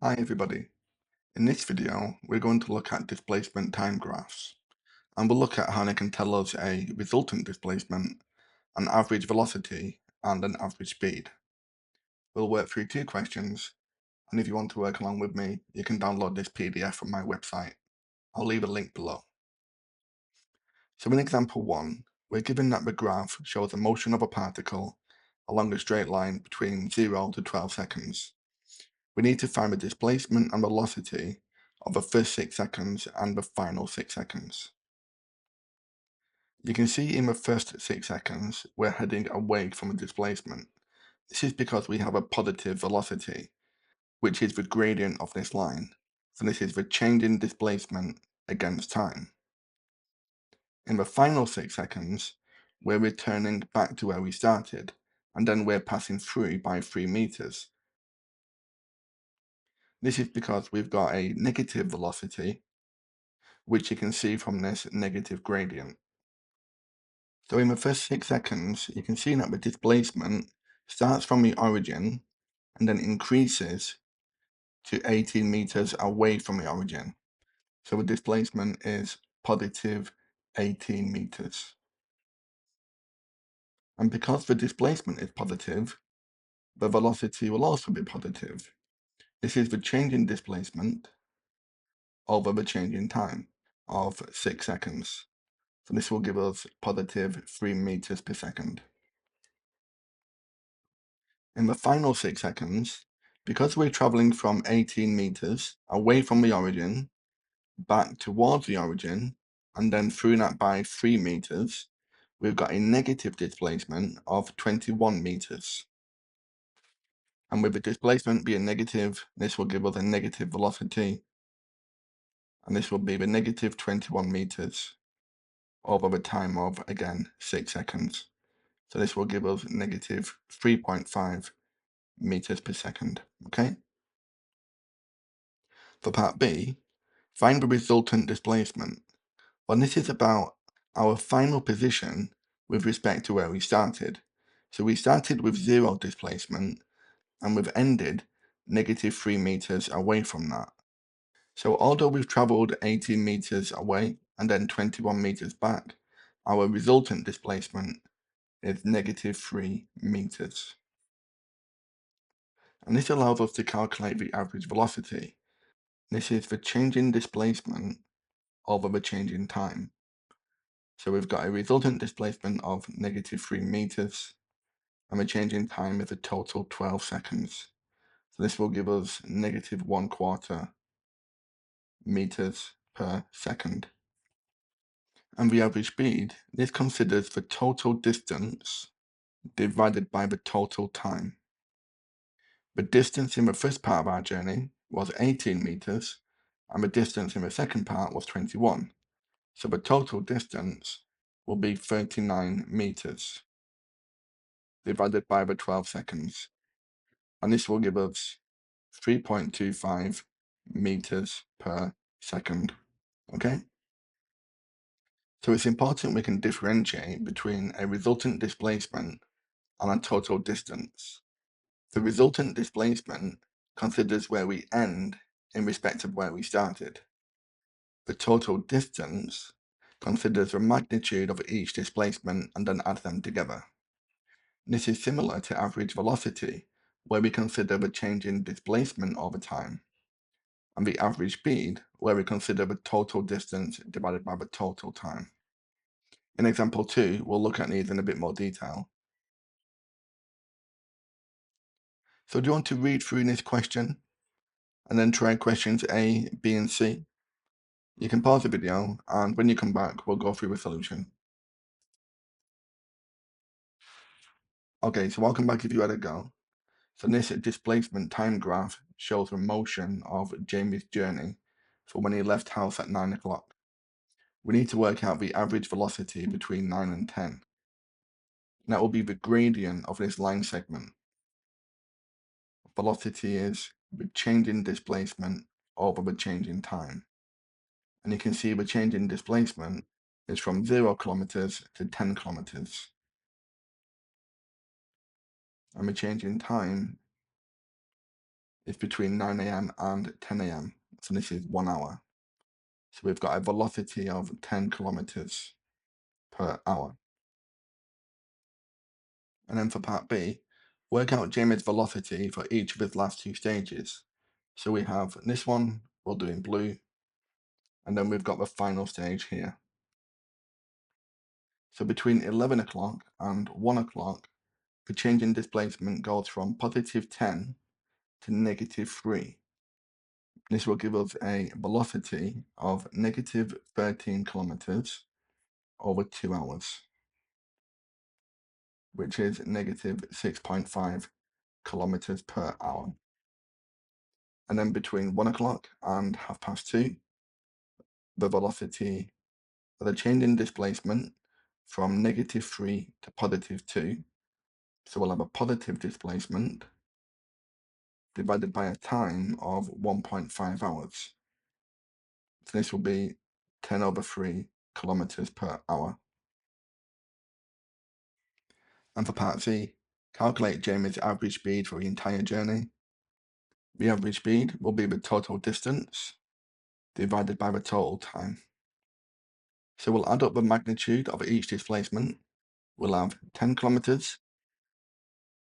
Hi everybody. In this video, we're going to look at displacement time graphs, and we'll look at how they can tell us a resultant displacement, an average velocity, and an average speed. We'll work through two questions, and if you want to work along with me, you can download this PDF from my website. I'll leave a link below. So in example 1, we're given that the graph shows the motion of a particle along a straight line between 0 to 12 seconds. We need to find the displacement and velocity of the first 6 seconds and the final 6 seconds. You can see in the first 6 seconds, we're heading away from a displacement. This is because we have a positive velocity, which is the gradient of this line. So this is the change in displacement against time. In the final 6 seconds, we're returning back to where we started, and then we're passing through by 3 meters. This is because we've got a negative velocity, which you can see from this negative gradient. So in the first 6 seconds, you can see that the displacement starts from the origin and then increases to 18 meters away from the origin. So the displacement is positive 18 meters. And because the displacement is positive, the velocity will also be positive. This is the change in displacement over the change in time of 6 seconds. So this will give us positive 3 meters per second. In the final 6 seconds, because we're traveling from 18 meters away from the origin, back towards the origin, and then through that by 3 meters, we've got a negative displacement of 21 meters. And with the displacement being negative, this will give us a negative velocity, and this will be the negative 21 meters over the time of, again, 6 seconds. So this will give us negative 3.5 meters per second, okay? For part B, find the resultant displacement. Well, this is about our final position with respect to where we started. So we started with 0 displacement, and we've ended negative 3 meters away from that. So although we've traveled 18 meters away and then 21 meters back, our resultant displacement is negative 3 meters. And this allows us to calculate the average velocity. This is the change in displacement over the change in time. So we've got a resultant displacement of negative 3 meters, and the change in time is a total 12 seconds. So this will give us negative 1/4 meters per second. And the average speed, this considers the total distance divided by the total time. The distance in the first part of our journey was 18 meters, and the distance in the second part was 21. So the total distance will be 39 meters divided by the 12 seconds. And this will give us 3.25 meters per second. Okay? So it's important we can differentiate between a resultant displacement and a total distance. The resultant displacement considers where we end in respect of where we started. The total distance considers the magnitude of each displacement and then adds them together. This is similar to average velocity, where we consider the change in displacement over time, and the average speed, where we consider the total distance divided by the total time. In example 2, we'll look at these in a bit more detail. So do you want to read through this question and then try questions A, B, and C? You can pause the video, and when you come back, we'll go through the solution. Okay, so welcome back if you had a go. So this displacement time graph shows the motion of Jamie's journey from when he left house at 9 o'clock. We need to work out the average velocity between 9 and 10. And that will be the gradient of this line segment. Velocity is the change in displacement over the change in time. And you can see the change in displacement is from 0 kilometers to 10 kilometers. And the change in time is between 9 a.m. and 10 a.m. So this is 1 hour. So we've got a velocity of 10 kilometers per hour. And then for part B, work out Jamie's velocity for each of his last two stages. So we have this one, we'll do in blue, and then we've got the final stage here. So between 11 o'clock and 1 o'clock, the change in displacement goes from positive 10 to negative 3. This will give us a velocity of negative 13 kilometers over 2 hours, which is negative 6.5 kilometers per hour. And then between 1 o'clock and 2:30, the velocity, the change in displacement from negative 3 to positive 2. So we'll have a positive displacement divided by a time of 1.5 hours. So this will be 10 over 3 kilometers per hour. And for part C, calculate Jamie's average speed for the entire journey. The average speed will be the total distance divided by the total time. So we'll add up the magnitude of each displacement. We'll have 10 kilometers,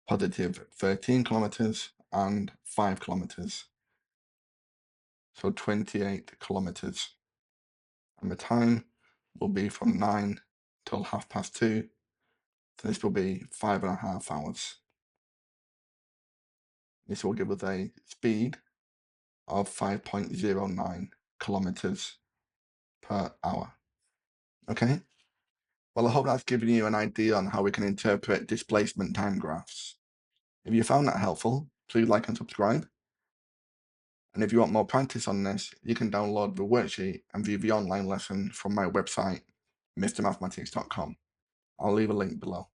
positive 13 kilometers, and 5 kilometers. So 28 kilometers. And the time will be from 9 till 2:30. So this will be 5.5 hours. This will give us a speed of 5.09 kilometers per hour. Okay? Well, I hope that's given you an idea on how we can interpret displacement time graphs. If you found that helpful, please like and subscribe. And if you want more practice on this, you can download the worksheet and view the online lesson from my website, mrmathematics.com. I'll leave a link below.